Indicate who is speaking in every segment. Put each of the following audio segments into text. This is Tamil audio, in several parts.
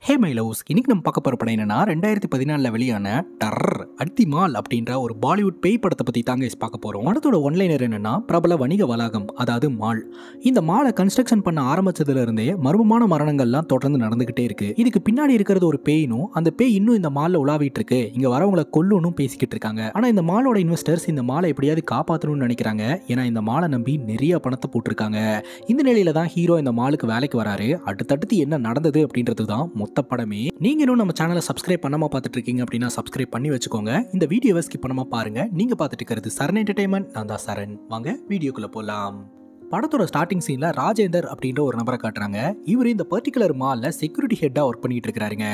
Speaker 1: ஹே மை லவ்ஸ், இன்னைக்கு நம்ம பார்க்க போகிற படம் என்னன்னா 2014 வெளியான டர் அட்டிமால் அப்படின்ற ஒரு பாலிவுட் பேய் படத்தை பற்றி தாங்க பார்க்க போகிறோம். படத்தோட ஒன்லைனர் என்னன்னா, பிரபல வணிக வளாகம், அதாவது மால். இந்த மாலை கன்ஸ்ட்ரக்ஷன் பண்ண ஆரம்பிச்சதுல இருந்தே மர்மமான மரணங்கள்லாம் தொடர்ந்து நடந்துகிட்டே இருக்கு. இதுக்கு பின்னாடி இருக்கிறது ஒரு பேயினும், அந்த பேய் இன்னும் இந்த மால்ல உலாவிட்டு இருக்கு, இங்க வரவங்களை கொல்லுன்னு பேசிக்கிட்டு இருக்காங்க. ஆனா இந்த மாலோட இன்வெஸ்டர்ஸ் இந்த மாலை எப்படியாவது காப்பாற்றணும்னு நினைக்கிறாங்க. ஏன்னா இந்த மாலை நம்பி நிறைய பணத்தை போட்டிருக்காங்க. இந்த நிலையில தான் ஹீரோ இந்த மாலுக்கு வேலைக்கு வராரு. அடுத்தடுத்து என்ன நடந்தது அப்படின்றது தான் மொத்த படமே. நீங்களும் நம்ம சேனலை சப்ஸ்கிரைப் பண்ணாம பார்த்துட்டு இருக்கீங்க அப்படின்னா சப்ஸ்கிரைப் பண்ணி வச்சுக்கோங்க. இந்த வீடியோவை ஸ்கிப் பண்ணாம பாருங்க. நீங்க பார்த்துட்டு இருக்கிறது சரண் என்டர்டைன்மெண்ட். நான் தான் சரண். வாங்க வீடியோக்குள்ள போலாம். படத்தோட ஸ்டார்டிங் சீன்ல ராஜேந்தர் அப்படின்ற ஒரு நபரை காட்டுறாங்க. இவர் இந்த பர்டிகுலர் மால்ல செக்யூரிட்டி ஹெட்டா ஒர்க் பண்ணிட்டு இருக்காருங்க.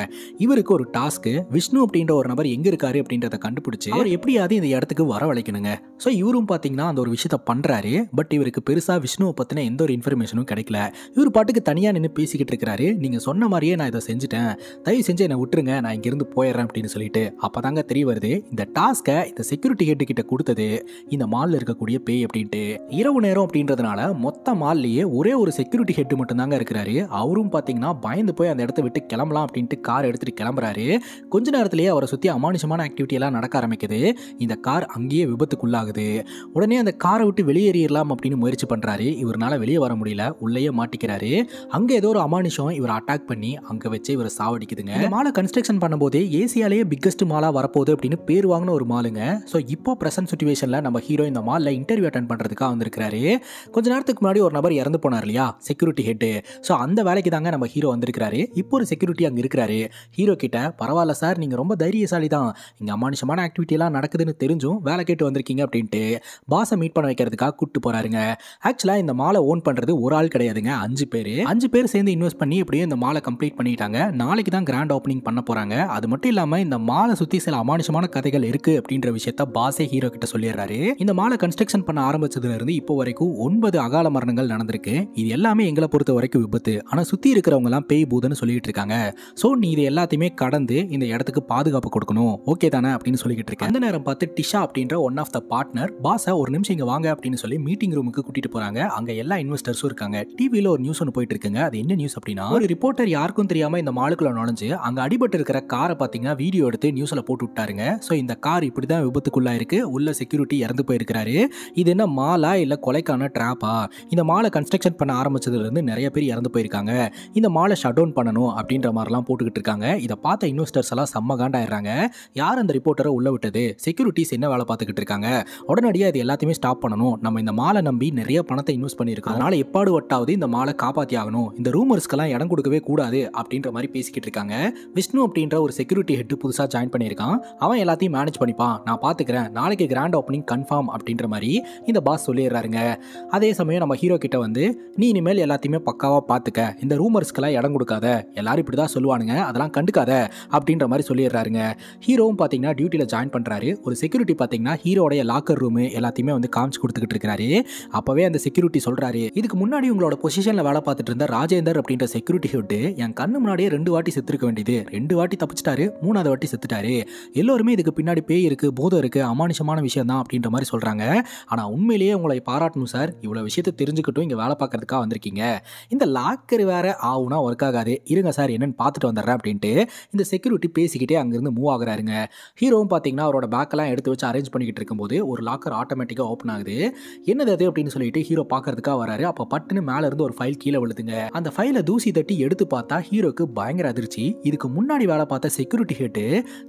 Speaker 1: இவருக்கு ஒரு டாஸ்க், விஷ்ணு அப்படின்ற ஒரு நபர் எங்க இருக்காரு அப்படின்றத கண்டுபிடிச்சு அவர் எப்படியாவது இந்த இடத்துக்கு வரவழைக்கணுங்க. ஸோ இவரும் பாத்தீங்கன்னா அந்த ஒரு விஷயத்த பண்றாரு. பட் இவருக்கு பெருசா விஷ்ணுவை பத்தின எந்த ஒரு இன்ஃபர்மேஷனும் கிடைக்கல. இவர் பாட்டுக்கு தனியா நின்று பேசிக்கிட்டு இருக்கிறாரு. நீங்க சொன்ன மாதிரியே நான் இதை செஞ்சுட்டேன், தயவு செஞ்சு என்னை விட்டுருங்க, நான் இங்கிருந்து போயிடுறேன் அப்படின்னு சொல்லிட்டு. அப்பதாங்க தெரிய வருது, இந்த டாஸ்கை இந்த செக்யூரிட்டி ஹெட் கிட்ட கொடுத்தது இந்த மால்ல இருக்கக்கூடிய பேய் அப்படின்ட்டு. இரவு நேரம் அப்படின்றதுனால மொத்த மால்லையே ஒரே ஒரு செக்யூரிட்டி ஹெட் மட்டும் தாங்க இருக்கிறாரு. அவரும் பாத்தீங்கன்னா பயந்து போய் அந்த இடத்த விட்டு கிளம்பலாம் அப்படின்ட்டு கார் எடுத்துட்டு கிளம்புறாரு. கொஞ்ச நேரத்திலேயே அவரை சுத்தி அமானுஷமான ஆக்டிவிட்டி எல்லாம் நடக்க ஆரம்பிக்குது. இந்த கார் அங்கேயே விபத்துக்குள்ளாகுது. உடனே அந்த காரை விட்டு வெளியேறிடலாம் அப்படின்னு முயற்சி பண்றாரு. இவரால வெளியே வர முடியல, உள்ளேயே மாட்டிக்கிறாரு. அங்க ஏதோ ஒரு அமானுஷம் இவர் அட்டாக் பண்ணி அங்க வச்சு இவரை சாவடிக்குதுங்க. இந்த மாலை கன்ஸ்ட்ரக்ஷன் பண்ணும்போதே ஏசியாலேயே பிக்கஸ்ட் மாலா வரப்போகுது அப்படின்னு பேர் வாங்கின ஒரு மாலுங்க. ஸோ இப்போ பிரசன்ட் சிச்சுவேஷன்ல நம்ம ஹீரோ இந்த மால்ல இன்டர்வியூ அட்டென்ட் பண்றதுக்காக வந்திருக்காரு. கொஞ்ச நேரத்துக்கு முன்னாடி ஒரு நபர் இறந்து போனார் இல்லையா, செக்யூரிட்டி ஹெட். ஸோ அந்த வேலைக்கு தாங்க நம்ம ஹீரோ வந்திருக்காரு. இப்போ ஒரு செக்யூரிட்டி அங்கே இருக்கிறாரு. ஹீரோ கிட்ட, பரவாயில்ல சார், நீங்க ரொம்ப தைரியசாலி தான், இங்க அமானுஷமான ஆக்டிவிட்டி எல்லாம் நடக்குதுன்னு தெரிஞ்சும் வேலை கேட்டு வந்திருக்கீங்க அப்படின்ட்டு பாஸை மீட் பண்ண வைக்கிறதுக்காக கூப்பிட்டு போறாருங்க. ஆக்சுவலா இந்த மாலை ஓன் பண்றது ஒரு ஆள் கிடையாதுங்க, 5 பேர் சேர்ந்து இன்வெஸ்ட் பண்ணி எப்படியும் இந்த மாலை கம்ப்ளீட் பண்ணிட்டாங்க. நாளைக்கு தான் கிராண்ட் ஓப்பனிங் பண்ண போறாங்க. அது மட்டும் இல்லாம இந்த மாலை சுத்தி சில அமானுஷமான கதைகள் இருக்கு அப்படின்ற விஷயத்த பாஸே ஹீரோ கிட்ட சொல்லிடுறாரு. இந்த மாலை கன்ஸ்ட்ரக்ஷன் பண்ண ஆரம்பிச்சதுல இருந்து இப்போ வரைக்கும் 9 அகால மரணங்கள் நடந்திருக்கு. இது எல்லாமே எங்களை பொறுத்த வரைக்கும் விபத்து. ஆனா சுத்தி இருக்கிறவங்க எல்லாம் பேய் பூதன்னு சொல்லிட்டு இருக்காங்க. சோ நீ இது எல்லாத்தையுமே கடந்து இந்த இடத்துக்கு பாதுகாப்பு கொடுக்கணும், ஓகே தானே அப்படின்னு சொல்லிட்டு இருக்கேன். அந்த நேரம் பார்த்து டிஷா அப்படின்ற ஒன் ஆஃப் த பார்ட்னர் பாஸை ஒரு நிமிஷம் இங்க வாங்க அப்படின்னு சொல்லி மீட்டிங் ரூமுக்கு கூட்டிட்டு போறாங்க. அங்க எல்லா இன்வெஸ்டர்ஸும் இருக்காங்க. டிவில ஒரு நியூஸ் ஒன்று போயிட்டு இருக்குங்க. அது என்ன நியூஸ் அப்படின்னா, ஒரு ரிப்போர்ட்டர் யாருக்கும் தெரியாம இந்த மாலுக்குள்ள நுழைஞ்சு அங்க அடிபட்டு இருக்கிற காரை பாத்தீங்கன்னா வீடியோ எடுத்து நியூஸ்ல போட்டு விட்டாருங்க. சோ இந்த கார் இப்படிதான் விபத்துக்குள்ளா இருக்கு, உள்ள செக்யூரிட்டி இறந்து போயிருக்காரு. இது என்ன மாலா இல்ல கொலைக்கான ட்ராப்பா? இந்த மாலை கன்ஸ்ட்ரக்ஷன் பண்ண ஆரம்பிச்சதுல இருந்து நிறைய பேர் இறந்து போயிருக்காங்க, இந்த மாலை ஷட் டவுன் பண்ணணும் அப்படின்ற மாதிரிலாம் போட்டுக்கிட்டு இருக்காங்க. இதை பார்த்த இன்வெஸ்டர்ஸ் எல்லாம் செம்ம காண்டாயிடுறாங்க. யார் அந்த ரிப்போர்ட்டரை உள்ள விட்டது, செக்யூரிட்டிஸ் என்ன வேலை பார்த்துக்கிட்டு இருக்காங்க, உடனடியாக இது எல்லாத்தையுமே ஸ்டாப் பண்ணணும், நம்ம இந்த மாலை நம்பி நிறைய பணத்தை இன்வெஸ்ட் பண்ணியிருக்கோம், அதனால எப்பாடு வட்டாவது இந்த மாலை காப்பாற்றி ஆகணும், இந்த ரூமர்ஸ்க்கெல்லாம் இடம் கொடுக்கவே கூடாது அப்படின்ற மாதிரி பேசிக்கிட்டு இருக்காங்க. விஷ்ணு அப்படின்ற ஒரு செக்யூரிட்டி ஹெட் புதுசாக ஜாயின் பண்ணியிருக்கான். அவன் எல்லாத்தையும் மேனேஜ் பண்ணிப்பான், நான் பார்த்துக்கிறேன், நாளைக்கு கிராண்ட் ஓப்பனிங் கன்ஃபார்ம் அப்படின்ற மாதிரி இந்த பாஸ் சொல்லிடுறாருங்க. அதே சமயம் நம்ம ஹீரோ கிட்ட வந்து, நீ இனிமேல் எல்லாத்தையுமே பக்காவா பார்த்துக்க, இந்த ரூமர்ஸ்க்கெல்லாம் இடம் கொடுக்காத, எல்லாரும் இப்படி தான் சொல்லுவானுங்க, அதெல்லாம் கண்டுக்காத அப்படின்ற மாதிரி சொல்லிடுறாருங்க. ஹீரோவும் பார்த்தீங்கன்னா டியூட்டியில் ஜாயின் பண்ணுறாரு. ஒரு செக்யூரிட்டி பார்த்தீங்கன்னா ஹீரோடைய லாக்கர் ரூமு எல்லாத்தையுமே வந்து காமிச்சு கொடுத்துக்கிட்டு இருக்கிறாரு. அப்போவே அந்த செக்யூரிட்டி சொல்கிறாரு, இதுக்கு முன்னாடி உங்களோட பொசிஷனில் வேலை பார்த்துட்டு இருந்த ராஜேந்தர் அப்படின்ற செக்யூரிட்டி ஹெட் என் கண்ணு முன்னாடியே 2 வாட்டி செத்துருக்க வேண்டியது, 2 வாட்டி தப்பிச்சிட்டாரு, 3வது வாட்டி செத்துட்டாரு, எல்லோருமே இதுக்கு பின்னாடி பேய் இருக்கு, பூதம் இருக்கு, அமானுஷமான விஷயம் தான் அப்படின்ற மாதிரி சொல்கிறாங்க. ஆனால் உண்மையிலேயே உங்களை பாராட்டணும் சார், இவ்வளோ விஷயத்தை தெரிஞ்சுக்கிட்டும் இங்கே வேலை பார்க்கறதுக்காக வந்திருக்கீங்க. இந்த லாக்கர் வேற ஆகுனா ஒர்க் ஆகாது, இருங்க சார் என்னன்னு பார்த்துட்டு வந்துடுறேன் அப்படின்ட்டு இந்த செக்யூரிட்டி பேசிக்கிட்டே அங்கிருந்து மூவ் ஆகுறாருங்க. ஹீரோவும் பார்த்தீங்கன்னா அவரோட பேக்கெல்லாம் எடுத்து வச்சு அரேஞ்ச் பண்ணிக்கிட்டு இருக்கும்போது ஒரு லாக்கர் ஆட்டோமேட்டிக்காக ஓப்பன் ஆகுது. என்னது அது அப்படின்னு சொல்லிட்டு ஹீரோ பார்க்கறதுக்காக வராரு. அப்போ பட்டுன்னு மேலே இருந்து ஒரு ஃபைல் கீழே விழுதுங்க. அந்த ஃபைலை தூசி தட்டி எடுத்து பார்த்தா ஹீரோக்கு பயங்கர அதிர்ச்சி. இதுக்கு முன்னாடி வேலை பார்த்த செக்யூரிட்டி ஹெட்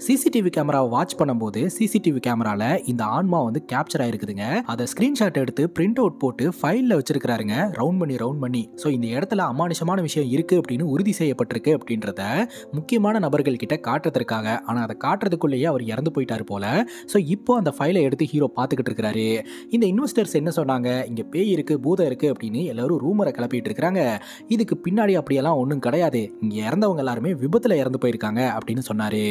Speaker 1: சிசிடிவி கேமராவை வாட்ச் பண்ணும்போது சிசிடிவி கேமரால இந்த ஆன்மா வந்து கேப்சர் ஆயிருக்குதுங்க. அதை ஸ்கிரீன்ஷாட் எடுத்து பிரிண்ட் அவுட் போட்டு ஃபைல்ல வச்சிருக்காருங்க, ரவுண்ட் பண்ணி. ஸோ இந்த இடத்துல அமானுஷமான விஷயம் இருக்கு அப்படின்னு உறுதி செய்யப்பட்டிருக்கு அப்படின்றத முக்கியமான நபர்கள் கிட்ட காட்டுறதுக்காக. ஆனால் அதை காட்டுறதுக்குள்ளேயே அவர் இறந்து போயிட்டாரு போல. ஸோ இப்போ அந்த ஃபைலை எடுத்து ஹீரோ பார்த்துக்கிட்டு இருக்காரு. இந்த இன்வெஸ்டர்ஸ் என்ன சொன்னாங்க, இங்க பேய் இருக்கு, பூதம் இருக்கு அப்படின்னு எல்லாரும் ரூமரை கிளப்பிட்டு இருக்காங்க. இதுக்கு பின்னாடி அப்படியெல்லாம் ஒன்றும் கிடையாது, இங்க இறந்தவங்க எல்லாருமே விபத்துல இறந்து போயிருக்காங்க அப்படின்னு சொன்னாரு.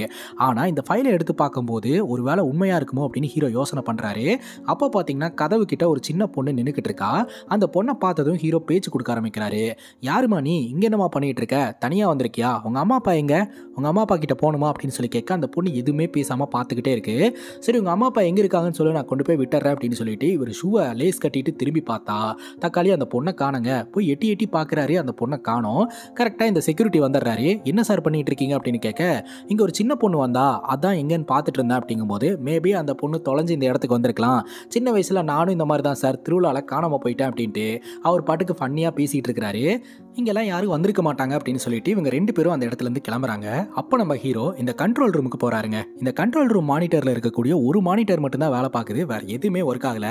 Speaker 1: ஆனா இந்த ஃபைலை எடுத்து பார்க்கும்போது ஒருவேளை உண்மையா இருக்குமோ அப்படின்னு ஹீரோ யோசனை பண்றாரு. அப்போ பாத்தீங்கன்னா கதவு கிட்ட ஒரு சின்ன பொண்ணு நின்னுக்கிட்டு இருக்கா. அந்த பொண்ணை பார்த்ததும் ஹீரோ பேச்சு கொடுக்க ஆரம்பிக்கிறாரு. யாருமா நீ, இங்கே என்னமா பண்ணிட்டு இருக்க, தனியாக வந்திருக்கியா, உங்கள் அம்மா அப்பா எங்கே, உங்கள் அம்மா அப்பா கிட்ட போகணுமா அப்படின்னு சொல்லி கேட்க அந்த பொண்ணு எதுவுமே பேசாமல் பார்த்துக்கிட்டே இருக்கு. சரி உங்கள் அம்மா அப்பா எங்கே இருக்காங்கன்னு சொல்லி நான் கொண்டு போய் விட்டுறேன் அப்படின்னு சொல்லிட்டு இவர் ஷூவை லேஸ் கட்டிட்டு திரும்பி பார்த்தா தக்காளி அந்த பொண்ணை காணுங்க. போய் எட்டி எட்டி பார்க்குறாரு, அந்த பொண்ணை காணோம். கரெக்டாக இந்த செக்யூரிட்டி வந்துடுறாரு. என்ன சார் பண்ணிட்டு இருக்கீங்க அப்படின்னு கேட்க, இங்கே ஒரு சின்ன பொண்ணு வந்தா அதான் எங்கன்னு பார்த்துட்டு இருந்தேன் அப்படிங்கும்போது, மேபி அந்த பொண்ணு தொலைஞ்சு இந்த இடத்துக்கு வந்திருக்கலாம். சின்ன வயசில் நானும் இந்த மாதிரி தான் சார் திருவிழாவில் காணாமல் போயிட்டேன் அப்படின்ட்டு அவர் பாட்டுக்கு ஃபன்னியாக பேசிகிட்டு இருக்கிறாரு. இங்கெல்லாம் யாரும் வந்திருக்க மாட்டாங்க அப்படின்னு சொல்லிட்டு இவங்க 2 பேரும் அந்த இடத்துல இருந்து கிளம்புறாங்க. அப்போ நம்ம ஹீரோ இந்த கண்ட்ரோல் ரூமுக்கு போறாருங்க. இந்த கண்ட்ரோல் ரூம் மானிட்டரில் இருக்கக்கூடிய ஒரு மானிட்டர் மட்டும்தான் வேலை பார்க்குது, வேற எதுவுமே ஒர்க் ஆகல.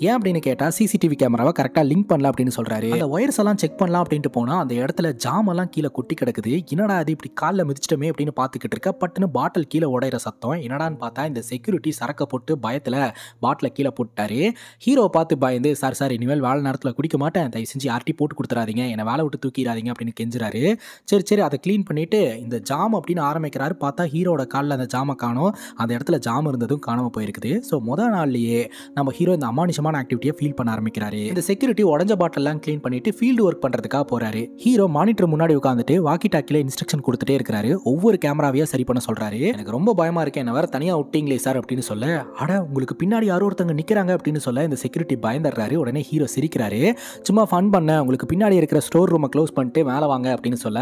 Speaker 1: ஏன் அப்படின்னு கேட்டால் சிசிடிவி கேமராவை கரெக்டாக லிங்க் பண்ணல அப்படின்னு சொல்றாரு. அந்த ஒயர்ஸ் எல்லாம் செக் பண்ணலாம் அப்படின்ட்டு போனால் அந்த இடத்துல ஜாம் எல்லாம் கீழே கொட்டி கிடக்குது. என்னடா அது இப்படி காலில் மிதிச்சிட்டமே அப்படின்னு பார்த்துக்கிட்டு இருக்க, பட்டுன்னு பாட்டில் கீழே உடையிற சத்தம். என்னடான்னு பார்த்தா இந்த செக்யூரிட்டி சரக்க போட்டு பயத்தில் பாட்டிலை கீழே போட்டாரு. ஹீரோ பார்த்து பயந்து, சார் சார் இனிமேல் வேலை நேரத்தில் குடிக்க மாட்டேன், தயவு செஞ்சு யார்ட்டி போட்டு கொடுத்துறாதீங்க, என்னை வேலை விட்டு தூக்கிடாதீங்க அப்படின்னு கெஞ்சுறாரு. சரி சரி அதை க்ளீன் பண்ணிட்டு இந்த ஜாம் அப்படின்னு ஆரம்பிக்கிறாரு. பார்த்தா ஹீரோட காலில் அந்த ஜாமை காணோம். அந்த இடத்துல ஜாம் இருந்ததும் காணாமல் போயிருக்குது. ஸோ முதல் நாள்லயே நம்ம ஹீரோ இந்த அமானுஷமான ஆக்டிவிட்டியை ஃபீல் பண்ண ஆரம்பிக்கிறாரு. இந்த செக்யூரிட்டி உடஞ்ச பாட்டிலாம் க்ளீன் பண்ணிட்டு ஃபீல்டு ஒர்க் பண்ணுறதுக்காக போறாரு. ஹீரோ மானிட்டர் முன்னாடி உட்காந்துட்டு வாக்கி டாக்கில இன்ஸ்ட்ரக்ஷன் கொடுத்துட்டே இருக்கிறாரு. ஒவ்வொரு கேமராவையா சரி பண்ண சொல்றாரு. எனக்கு ரொம்ப பயமா இருக்கு, என்ன வேற தனியாக விட்டீங்களே சார் அப்படின்னு சொல்ல, அட உங்களுக்கு பின்னாடி யாரோ ஒருத்தங்க நிற்கிறாங்க அப்படின்னு சொல்ல இந்த செக்யூரிட்டி பயந்துடுறாரு. உடனே ஹீரோ சிரிக்கிறாரு. சும்மா ஃபன் பண்ண, உங்களுக்கு பின்னாடி இருக்கிற ஸ்டோர் ரூமை க்ளோஸ் பண்ணிட்டு மேலே வாங்க அப்படின்னு சொல்ல,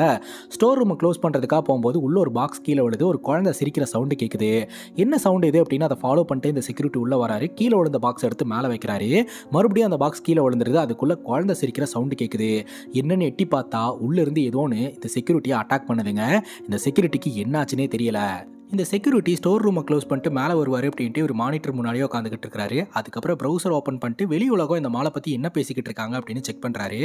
Speaker 1: ஸ்டோர் ரூமை க்ளோஸ் பண்ணுறதுக்காக போகும்போது உள்ள ஒரு பாக்ஸ் கீழே விழுது. ஒரு குழந்தை சிரிக்கிற சவுண்டு கேட்குது. என்ன சவுண்ட் இது அப்படின்னு அதை ஃபாலோ பண்ணிட்டு இந்த செக்யூரிட்டி உள்ள வராரு. கீழே விழுந்த பாக்ஸ் எடுத்து மேலே வைக்கிறாரு. மறுபடியும் அந்த பாக்ஸ் கீழே விழுந்துருது. அதுக்குள்ள குழந்தை சிரிக்கிற சவுண்டு கேட்குது. என்னன்னு எட்டி பார்த்தா உள்ள இருந்து ஏதோன்னு இந்த செக்யூரிட்டியை அட்டாக் பண்ணுதுங்க. இந்த செக்யூரிட்டிக்கு என்ன ஆச்சுன்னே தெரியல. இந்த செக்யூரிட்டி ஸ்டோர் ரூமை க்ளோஸ் பண்ணிட்டு மேலே வருவார் அப்படின்ட்டு ஒரு மானிட்டர் முன்னாடியே உட்காந்துக்கிட்டு இருக்காரு. அதுக்கப்புறம் ப்ரௌசர் ஓப்பன் பண்ணிட்டு வெளி உலகம் இந்த மாலை பற்றி என்ன பேசிக்கிட்டு இருக்காங்க அப்படின்னு செக் பண்ணுறாரு.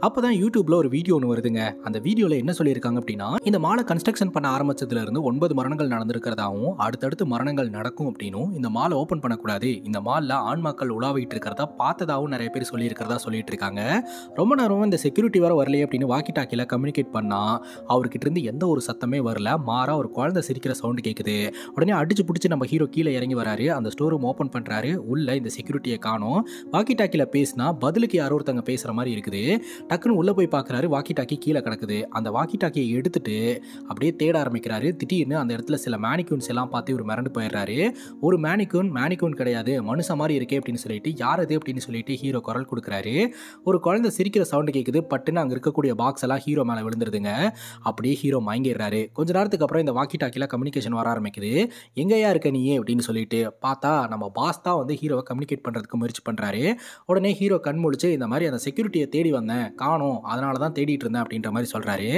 Speaker 1: அப்போ தான் யூடியூப்ல ஒரு வீடியோ ஒன்று வருதுங்க. அந்த வீடியோவில் என்ன சொல்லியிருக்காங்க அப்படின்னா, இந்த மாலை கன்ஸ்ட்ரக்ஷன் பண்ண ஆரம்பிச்சதுல இருந்து 9 மரணங்கள் நடந்திருக்கிறதாவும் அடுத்தடுத்து மரணங்கள் நடக்கும் அப்படின்னும், இந்த மாலை ஓப்பன் பண்ணக்கூடாது, இந்த மாலில் ஆன்மாக்கள் உலாவிட்டு இருக்கிறதா பார்த்ததாகவும் நிறைய பேர் சொல்லியிருக்கிறதா சொல்லிட்டு இருக்காங்க. ரொம்ப நேரம் இந்த செக்யூரிட்டி வர வரலையே அப்படின்னு வாக்கி டாக்கியில் கம்யூனிகேட் பண்ணால் அவர்கிட்ட இருந்து எந்த ஒரு சத்தமே வரல. மாறா ஒரு குழந்தை சிரிக்கிற சவுண்டு கேட்குது. உடனே அடிச்சு பிடிச்சி நம்ம ஹீரோ கீழே இறங்கி வராரு. அந்த ஸ்டோர் ரூம் ஓப்பன் பண்றாரு. உள்ள இந்த செக்யூரிட்டியை காணோம். வாக்கி டாக்கில பேசினா பதிலுக்கு யாரோ ஒருத்தங்க பேசுற மாதிரி இருக்குது. டக்குன்னு உள்ள போய் பார்க்கறாரு. வாக்கி டாக்கி கீழே கிடக்குது. அந்த வாக்கி டாக்கியை எடுத்துட்டு அப்படியே தேட ஆரம்பிக்கிறாரு. திடீர்னு அந்த இடத்துல சில மேனிக்யூன்ஸ் எல்லாம் பார்த்து இவர் மிரண்டு போயிடுறாரு. ஒரு மேனிக்யூன் கிடையாது, மனுஷ மாதிரி இருக்கே அப்படின்னு சொல்லிட்டு, யார் அது அப்படின்னு சொல்லிட்டு ஹீரோ குரல் கொடுக்குறாரு. ஒரு குழந்தை சிரிக்கிற சவுண்டு கேட்குது. பட்டுன்னு அங்கே இருக்கக்கூடிய பாக்ஸ் எல்லாம் ஹீரோ மேலே விழுந்துருதுங்க. அப்படியே ஹீரோ மயங்கிடுறாரு. கொஞ்ச நேரத்துக்கு அப்புறம் இந்த வாக்கி டாக்கில கம்யூனிகேஷன் வர ஆரம்பிக்குது. எங்கேயா இருக்க நீ அப்படின்னு சொல்லிட்டு பார்த்தா நம்ம பாஸ் தான் வந்து ஹீரோவை கம்யூனிகேட் பண்ணுறதுக்கு முயற்சி பண்ணுறாரு. உடனே ஹீரோ கண் முழிச்சு, இந்த மாதிரி அந்த செக்யூரிட்டியை தேடி வந்தேன், காணோம், அதனால தான் தேடிட்டு இருந்தேன் அப்படின்ற மாதிரி சொல்கிறாரு.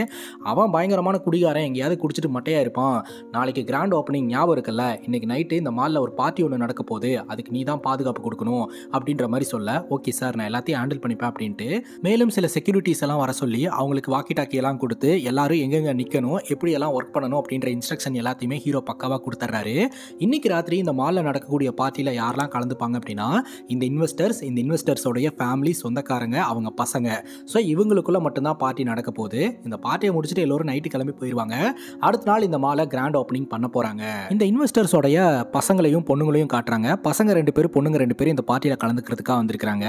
Speaker 1: அவன் பயங்கரமான குடிகாரன், எங்கேயாவது குடிச்சிட்டு மட்டையாக இருப்பான், நாளைக்கு கிராண்ட் ஓப்பனிங் ஞாபகம் இருக்குல்ல, இன்னைக்கு நைட்டு இந்த மாலில் ஒரு பார்ட்டி ஒன்று நடக்க போகுது, அதுக்கு நீ தான் பாதுகாப்பு கொடுக்கணும் அப்படின்ற மாதிரி சொல்ல, ஓகே சார் நான் எல்லாத்தையும் ஹேண்டில் பண்ணிப்பேன் அப்படின்ட்டு மேலும் சில செக்யூரிட்டிஸ் எல்லாம் வர சொல்லி அவங்களுக்கு வாக்கி டாக்கி எல்லாம் கொடுத்து எல்லாரும் எங்கெங்க நிற்கணும், எப்படி எல்லாம் ஒர்க் பண்ணணும் அப்படின்ற இன்ஸ்ட்ரக்ஷன் எல்லாத்தையுமே ஹீரோ பக்காவாக கொடுத்துட்றாரு. இன்னைக்கு ராத்திரி இந்த மாலில் நடக்கக்கூடிய பார்ட்டியில் யாரெல்லாம் கலந்துப்பாங்க அப்படின்னா, இந்த இன்வெஸ்டர்ஸோடைய ஃபேமிலி, சொந்தக்காரங்க, அவங்க பசங்க. ஸோ இவங்களுக்குள்ள மட்டும்தான் பார்ட்டி நடக்க போகுது. இந்த பார்ட்டியை முடிச்சுட்டு எல்லோரும் நைட்டு கிளம்பி போயிடுவாங்க. அடுத்த நாள் இந்த மாலை கிராண்ட் ஓப்பனிங் பண்ண போறாங்க. இந்த இன்வெஸ்டர்ஸோடைய பசங்களையும் பொண்ணுங்களையும் காட்டுறாங்க. பசங்க 2 பேர், பொண்ணுங்க 2 பேர் இந்த பார்ட்டியில் கலந்துக்கிறதுக்காக வந்திருக்காங்க.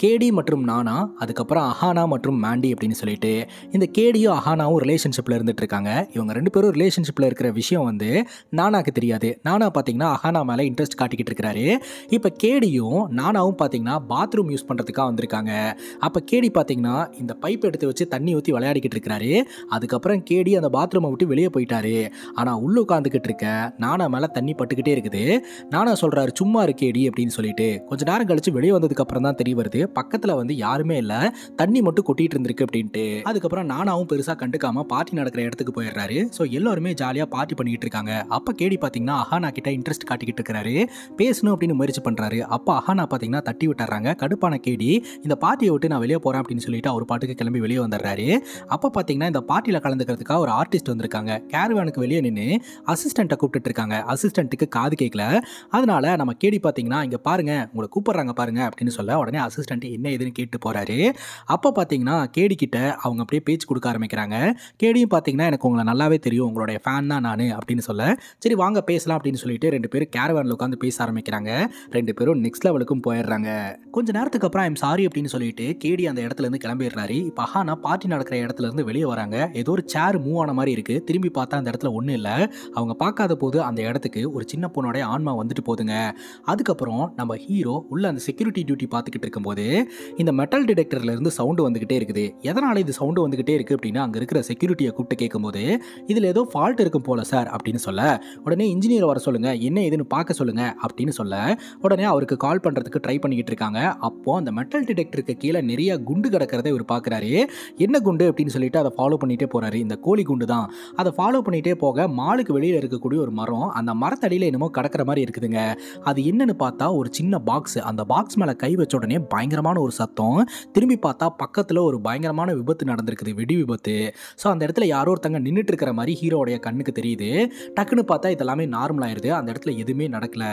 Speaker 1: கேடி மற்றும் நானா, அதுக்கப்புறம் அஹானா மற்றும் மாண்டி அப்படின்னு சொல்லிட்டு இந்த கேடியும் அஹானாவும் ரிலேஷன்ஷிப்ல இருந்துட்டு இருக்காங்க. இவங்க 2 பேரும் ரிலேஷன்ஷிப்ல இருக்கிற விஷயம் வந்து நானாக்கு தெரியாது. நானா பார்த்தீங்கன்னா அஹானா மேலே இன்ட்ரெஸ்ட் காட்டிக்கிட்டு இருக்கிறாரு. இப்போ கேடியும் நானாவும் பார்த்தீங்கன்னா பாத்ரூம் யூஸ் பண்ணுறதுக்காக வந்திருக்காங்க. அப்போ கேடி பார்த்தீங்கன்னா இந்த பைப் எடுத்து வச்சு தண்ணி ஊற்றி விளையாடிக்கிட்டு இருக்கிறாரு. அதுக்கப்புறம் கேடி அந்த பாத்ரூமை விட்டு வெளியே போயிட்டாரு. ஆனால் உள்ள உட்காந்துக்கிட்டு இருக்க நானா மேலே தண்ணி பட்டுக்கிட்டே இருக்குது. நானா சொல்கிறாரு, சும்மா இரு கேடி அப்படின்னு சொல்லிட்டு. கொஞ்ச நேரம் கழிச்சு வெளியே வந்ததுக்கு அப்புறம் தான் தெரிய வருது, பக்கத்தில் வந்து யாருமே இல்லை, தண்ணி மட்டும் கொட்டிட்டு இருந்திருக்கு அப்படின்ட்டு. அதுக்கப்புறம் நானாவும் பெருசாக கண்டுக்காம பார்ட்டி நடக்கிற இடத்துக்கு போயிடுறாரு. ஸோ எல்லாருமே ஜாலியாக பார்ட்டி பண்ணிக்கிட்டு இருக்காங்க. அப்போ கேடி பார்த்தீங்கன்னா அஹானா கிட்ட இன்ட்ரெஸ்ட் காட்டிக்கிட்டு இருக்கிறாரு. பேசணும் அப்படின்னு முயற்சி பண்ணுறாரு. அப்போ அஹானா பார்த்தீங்கன்னா தட்டி விட்டுறாங்க. கடுப்பான கேடி இந்த பார்ட்டியை விட்டு நான் வெளியே போகிறேன் அப்படின்னு சொல்லிட்டு அவர் பாட்டுக்கு கிளம்பி வெளியே வந்துடுறாரு. அப்போ பார்த்தீங்கன்னா இந்த பார்ட்டியில் கலந்துக்கிறதுக்காக ஒரு ஆர்டிஸ்ட் வந்திருக்காங்க. கேரவானுக்கு வெளியே நின்று அசிஸ்டண்ட்டை கூப்பிட்டு இருக்காங்க. அசிஸ்டண்ட்டுக்கு காது கேட்கல. அதனால நம்ம கேடி பார்த்தீங்கன்னா இங்கே பாருங்க, உங்களை கூப்பிடுறாங்க பாருங்க அப்படின்னு சொல்ல, உடனே அசிஸ்டண்ட் என்ன ஏதுன்னு கேட்டு போறாரு. அப்போ பார்த்தீங்கன்னா கேடி கிட்ட அவங்க அப்படியே பேச்சு கொடுக்க ஆரம்பிக்கிறாங்க. கேடியும் பார்த்தீங்கன்னா எனக்கு உங்களை நல்லாவே தெரியும், உங்களுடைய ஃபேன் தான் நான் அப்படின்னு சொல்ல, சொல்ல சரி வாங்க பேசலாம் அப்படின்னு சொல்லிட்டு 2 பேரும் கேரவானில் உட்காந்து பேச ஆரம்பிக்கிறாங்க. 2 பேரும் நெக்ஸ்ட் லெவலுக்கும் போயிடுறாங்க. கொஞ்ச நேரத்துக்கு அப்புறம் ஐம் சாரி அப்படின்னு சொல்லிட்டு கேடி அந்த இடத்துல இருந்து கிளம்பிடுறாரு. இப்போ அஹானா பார்ட்டி நடக்கிற இடத்துல இருந்து வெளியே வராங்க. ஏதோ ஒரு சேர் மூவ் ஆன மாதிரி இருக்கு. திரும்பி பார்த்தா அந்த இடத்துல ஒன்றும் இல்லை. அவங்க பார்க்காத போது அந்த இடத்துக்கு ஒரு சின்ன பொண்ணோட ஆன்மா வந்துட்டு போகுதுங்க. அதுக்கப்புறம் நம்ம ஹீரோ உள்ள அந்த செக்யூரிட்டி டியூட்டி பார்த்துக்கிட்டு இருக்கும்போது இந்த மெட்டல் டிடெக்டர்ல இருந்து சவுண்டு வந்துகிட்டே இருக்குது. எதனால இது சவுண்டு வந்துகிட்டே இருக்கு அப்படின்னு அங்க இருக்கிற செக்யூரிட்டியை கூப்பிட்டு கேட்கும்போது இதுல ஏதோ ஃபால்ட் இருக்கும் போல சார் அப்படின்னு சொல்ல உடனே இன்ஜினியர் வர சொல்லுங்க, என்ன ஏதுன்னு பார்க்க சொல்லுங்க அப்படின்னு சொல்ல உடனே அவருக்கு கால் பண்றதுக்கு ட்ரை பண்ணிக்கிட்டு இருக்காங்க. அப்போ அந்த மெட்டல் டிடெக்டருக்கு கீழே நிறைய குண்டு கிடக்கிறத இவர் பார்க்குறாரு. என்ன குண்டு அப்படின்னு சொல்லிட்டு அதை ஃபாலோ பண்ணிட்டே போறாரு. இந்த கோழி குண்டு தான். அதை ஃபாலோ பண்ணிட்டே போக மாலுக்கு வெளியில இருக்கக்கூடிய ஒரு மரம், அந்த மரத்தடியில என்னமோ கிடக்கிற மாதிரி இருக்குதுங்க. அது என்னன்னு பார்த்தா ஒரு சின்ன பாக்ஸ். அந்த பாக்ஸ் மேல கை வச்ச உடனே பயங்கரமான ஒரு சத்தம். திரும்பி பார்த்தா பக்கத்துல ஒரு பயங்கரமான விபத்து நடந்திருக்குது, வெடி விபத்து. ஸோ அந்த இடத்துல யாரோ ஒருத்தங்க நின்றுட்டு இருக்கிற மாதிரி ஹீரோடைய கண்ணுக்கு தெரியுது. டக்குன்னு பார்த்தா இதெல்லாமே நார்மல் ஆயிருது. அந்த இடத்துல எதுவுமே நடக்கல.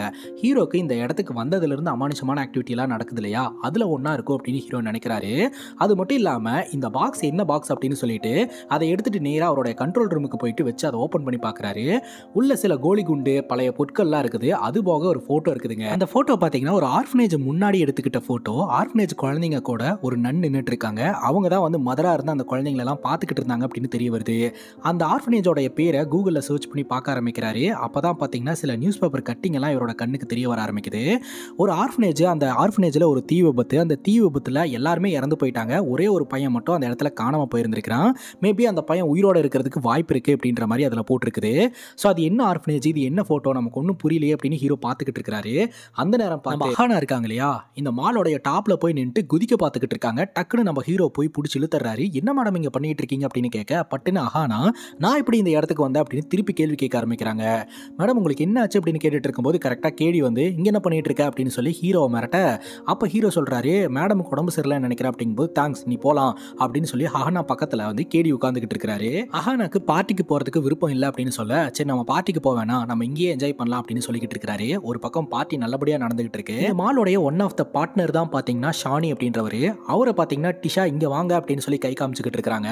Speaker 1: ஹீரோக்கு இந்த இடத்துக்கு வந்ததுல இருந்து அமானுஷமான ஆக்டிவிட்டி எல்லாம் நடக்குது இல்லையா, அதுல ஒன்னா இருக்கும் அப்படின்னு ஹீரோ நினைக்கிறாரு. அது மட்டும் இல்லாம இந்த பாக்ஸ் என்ன பாக்ஸ் அப்படின்னு சொல்லிட்டு அதை எடுத்துட்டு நேரா அவருடைய கண்ட்ரோல் ரூமுக்கு போயிட்டு வச்சு அதை ஓபன் பண்ணி பார்க்கறாரு. உள்ள சில கோலி குண்டு, பழைய பொருட்கள்லாம் இருக்குது. அது போக ஒரு போட்டோ இருக்குதுங்க. அந்த போட்டோ பாத்தீங்கன்னா ஒரு ஆர்ஃபனேஜ் முன்னாடி எடுத்துக்கிட்ட போட்டோ. ஆர்ஃபனேஜ் குழந்தைங்க கூட ஒரு நன் நின்றுட்டு இருக்காங்க. அவங்க தான் வந்து மதரா இருந்து அந்த குழந்தைங்களை எல்லாம் பார்த்துக்கிட்டு இருந்தாங்க அப்படின்னு தெரிய வருது. அந்த ஆர்ஃபனேஜோட பேரை கூகுள்ல சர்ச் பண்ணி பார்க்க ஆரம்பிக்கிறாரு. அப்பதான் பாத்தீங்கன்னா சில நியூஸ் பேப்பர் கட்டிங் எல்லாம் இவரோட கண்ணுக்கு தெரிய வர ஆரம்பிக்குது. ஒரு ஆர்ஃபனேஜ், அந்த ஆர்ஃபனேஜ்ல ஒரு தீ விபத்து. அந்த தீ விபத்துல எல்லாருமே இறந்து போயிட்டாங்க. ஒரே ஒரு பையன் மட்டும் அந்த இடத்துல காணாம போயிருந்திருக்கிறான். மேபி அந்த பையன் உயிரோட இருக்கிறதுக்கு வாய்ப்பு இருக்கு அப்படின்ற மாதிரி அதுல போட்டிருக்குது. ஸோ அது என்ன ஆர்ஃபனேஜ், இது என்ன போட்டோ, நமக்கு ஒன்றும் புரியலையே அப்படின்னு ஹீரோ பார்த்துக்கிட்டு இருக்காரு. அந்த நேரம் பார்த்து அஹானா இருக்காங்க இல்லையா, இந்த மாலோடைய டாப்ல போய் நின்று குதிக்க பார்த்துக்கிட்டு இருக்காங்க. டக்குன்னு நம்ம ஹீரோ போய் பிடிச்சி இழுத்துறாரு. என்ன மேடம் இங்க பண்ணிட்டு இருக்கீங்க அப்படின்னு கேட்க பட்டுன்னு அஹானா நான் எப்படி இந்த இடத்துக்கு வந்தேன் அப்படின்னு திருப்பி கேள்வி கேட்க ஆரம்பிக்கிறாங்க. மேடம் உங்களுக்கு என்ன ஆச்சு அப்படின்னு கேட்டுட்டு இருக்கும்போது கரெக்டாக கேடி வந்து இங்க என்ன பண்ணிட்டு இருக்க அப்படின்னு சொல்லி ஹீரோவை மிரட்ட, அப்போ ஹீரோ சொல்றாரு மேடமுக்கு உடம்பு சரியில்லைன்னு நினைக்கிறேன் அப்படிங்கும்போது தேங்க்ஸ் நீ போலாம் அப்படின்னு சொல்லி அஹானா பக்கத்துல வந்து கேடி உட்காந்துக்கிட்டு இருக்காரு. அஹானாக்கு பார்ட்டிக்கு போறதுக்கு விருப்பம் இல்லை அப்படின்னு சொல்ல சரி நம்ம பார்ட்டிக்கு போவேனா, நம்ம இங்கேயே என்ஜாய் பண்ணலாம் அப்படின்னு சொல்லிக்கிட்டு இருக்காரு. ஒரு பக்கம் பார்ட்டி நல்லபடியா நடந்துகிட்டு இருக்கு. இந்த மாலோடைய ஒன் ஆஃப் த பார்ட்னர் தான் பாத்தீங்கன்னா ஷானி அப்படின்றவரு. அவரை பாத்தீங்கன்னா டிஷா இங்க வாங்க அப்படின்னு சொல்லி கை காமிச்சுக்கிட்டு இருக்காங்க.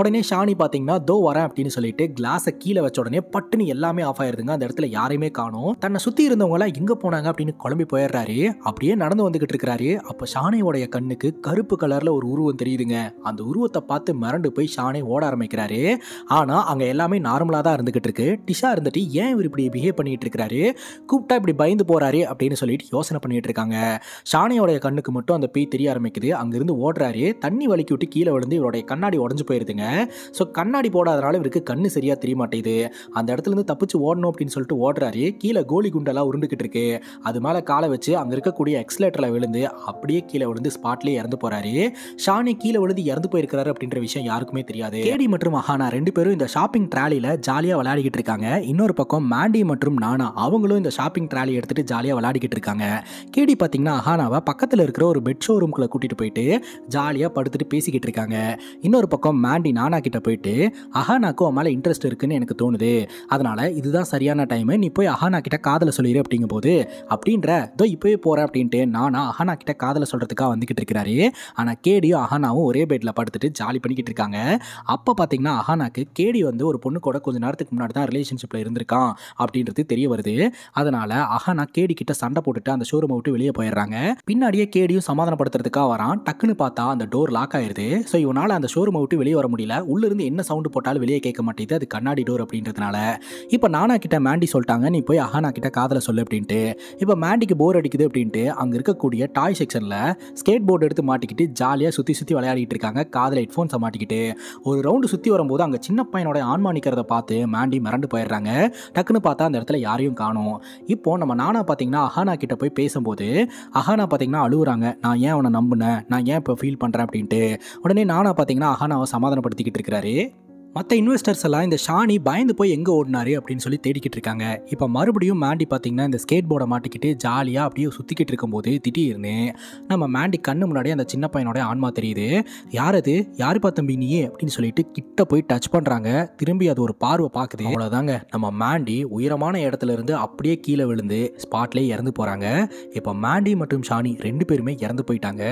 Speaker 1: உடனே ஷானி பாத்தீங்கன்னா தோ வரேன் அப்படின்னு சொல்லிட்டு கிளாஸை கீழே வச்ச உடனே பட்டுன்னு எல்லாமே ஆஃப் ஆயிருதுங்க. அந்த இடத்துல யாரையுமே காணோம். தன்னை சுத்தி இருந்தவங்க எல்லாம் எங்க போனாங்க அப்படின்னு குழம்பி போயிடுறாரு. அப்படியே நடந்து வந்துகிட்டு இருக்காரு. அப்ப ஷானியோடைய கண்ணுக்கு கருப்பு கலர்ல ஒரு உருவம் தெரியுதுங்க. அந்த உருவத்தை பார்த்து மிரண்டு போய் ஷானி ஓட ஆரம்பிக்கிறாரு. ஆனா அங்க எல்லாமே நார்மலா தான் இருந்துகிட்டு இருக்கு. டிஷா இருந்துட்டு ஏன் இவர் இப்படி பிஹேவ் பண்ணிட்டு இருக்காரு, கூப்பிட்டா இப்படி பயந்து போறாரு அப்படின்னு சொல்லிட்டு யோசனை பண்ணிட்டு இருக்காங்க. ஷானியோடைய கண்ணுக்கு மட்டும் அந்த பேய் தெரிய ஆரம்பிக்குது. அங்கிருந்து ஓடுறாரு. தண்ணி வலிக்கி விட்டு கீழே விழுந்து இவருடைய கண்ணாடி உடஞ்சு போயிருதுங்க. ஸோ கண்ணாடி போடாதனால இவருக்கு கண்ணு சரியா தெரிய மாட்டேங்குது. அந்த இடத்துல இருந்து தப்பிச்சு ஓடணும் அப்படின்னு சொல்லிட்டு ஓடுறாரு. கீழே கோலி குண்டெல்லாம் உருண்டுகிட்டு இருக்கு. அது மேல காலை வச்சு அங்க இருக்கக்கூடிய எக்ஸ்லேட்டர்ல விழுந்து அப்படியே கீழே விழுந்து ஸ்பாட்லயே இறந்து போறாரு. ஷானி கீழே விழுந்து இறந்து போயிருக்கிறாரு அப்படின்ற விஷயம் யாருக்குமே தெரியாது. கேடி மற்றும் அஹானா 2 பேரும் இந்த ஷாப்பிங் ட்ராலில ஜாலியா விளையாடிக்கிட்டு இருக்காங்க. இன்னொரு பக்கம் மாண்டி மற்றும் நானா அவங்களும் இந்த ஷாப்பிங் ட்ராலி எடுத்துட்டு ஜாலியா விளையாடிக்கிட்டு இருக்காங்க. கேடி பாத்தீங்கன்னா அஹானாவை பக்கத்துல இருக்கிற ஒரு பெட் ஷோரூம்குள்ள கூட்டிட்டு போயிட்டு ஜாலியா படுத்துட்டு பேசிக்கிட்டு இருக்காங்க. இன்னொரு பக்கம் மாண்டி நானா கிட்ட போயிட்டு அஹானாக்கு உன் மேல இன்ட்ரெஸ்ட் இருக்குன்னு எனக்கு தோணுது, அதனால இதுதான் சரியான டைம், நீ போய் அஹானா கிட்ட காதல சொல்லிடு அப்படிங்கும் போது அப்படின்ற இதோ இப்பவே போறேன் அப்படின்ட்டு நானா அஹானா கிட்ட காதல சொல்றதுக்காக வந்துகிட்டு இருக்கிறாரு. ஆனா கேடியும் அஹானாவும் ஒரே பெட்ல படுத்துட்டு ஜாலி பண்ணிக்கிட்டு இருக்காங்க. அப்ப பாத்தீங்கன்னா அஹானாக்கு கேடி வந்து ஒரு பொண்ணு கூட கொஞ்ச நேரத்துக்கு முன்னாடி தான் ரிலேஷன்ஷிப்ல இருந்திருக்கான் அப்படின்றது தெரிய வருது. அதனால அஹானா கேடி கிட்ட சண்டை போட்டுட்டு அந்த ஷோரூமை விட்டு வெளியே போயிடுறாங்க. பின்னாடியே கேடியும் சமாதானப்படுத்துறதுக்காக வரான். டக்குன்னு பார்த்தா அந்த டோர் லாக் ஆயிருது. ஸோ இவனால அந்த ஷோரூமை விட்டு வெளியே வர முடியல. உள்ள இருந்து என்ன சவுண்டு போட்டாலும் வெளியே கேட்க மாட்டேங்குது. அது கண்ணாடி டோர் அப்படின்றதுனால இப்போ நானா கிட்ட மாண்டி சொல்லிட்டாங்க நீ போய் அஹானா கிட்ட காதல சொல்லு அப்படின்ட்டு. இப்போ மாண்டிக்கு போர் அடிக்குது அப்படின்ட்டு அங்க இருக்கக்கூடிய டாய் செக்ஷன்ல ஸ்கேட் போர்டு எடுத்து மாட்டிக்கிட்டு ஜாலியா சுத்தி சுத்தி விளையாடிட்டு இருக்காங்க. காதல ஹெட்ஃபோன்ஸை மாட்டிக்கிட்டு ஒரு ரவுண்டு சுத்தி வரும்போது அங்க சின்ன பையனோட ஆன்மா நிக்கிறத பார்த்து மாண்டி மிரண்டு போயிடுறாங்க. டக்குன்னு பார்த்தா அந்த இடத்துல யாரையும் காணோம். இப்போ நம்ம நானா பாத்தீங்கன்னா அஹானா கிட்ட போய் பேசும்போது அஹானா பாத்தீங்கன்னா அழுவுறாங்க. நான் ஏன் அவனை நம்பினேன், நான் ஏன் இப்போ ஃபீல் பண்றேன் அப்படின்ட்டு. உடனே நானா பாத்தீங்கன்னா அஹானாவை சமாதானப்படுத்திக்கிட்டு இருக்கிறாரு. மற்ற இன்வெஸ்டர்ஸ் எல்லாம் இந்த ஷானி பயந்து போய் எங்கே ஓடினாரு அப்படின்னு சொல்லி தேடிக்கிட்டு இருக்காங்க. இப்போ மறுபடியும் மாண்டி பார்த்தீங்கன்னா இந்த ஸ்கேட் போர்டை மாட்டிக்கிட்டு ஜாலியாக அப்படியே சுற்றிக்கிட்டு இருக்கும்போது திடீர்னு நம்ம மாண்டி கண்ணு முன்னாடி அந்த சின்ன பையனோட ஆன்மா தெரியுது. யார் அது, யாருப்பா தம்பி நீ அப்படின்னு சொல்லிட்டு கிட்ட போய் டச் பண்ணுறாங்க. திரும்பி அது ஒரு பார்வை பார்க்குது. அவ்வளோதாங்க, நம்ம மாண்டி உயரமான இடத்துல இருந்து அப்படியே கீழே விழுந்து ஸ்பாட்லேயே இறந்து போகிறாங்க. இப்போ மாண்டி மற்றும் ஷானி 2 பேருமே இறந்து போயிட்டாங்க.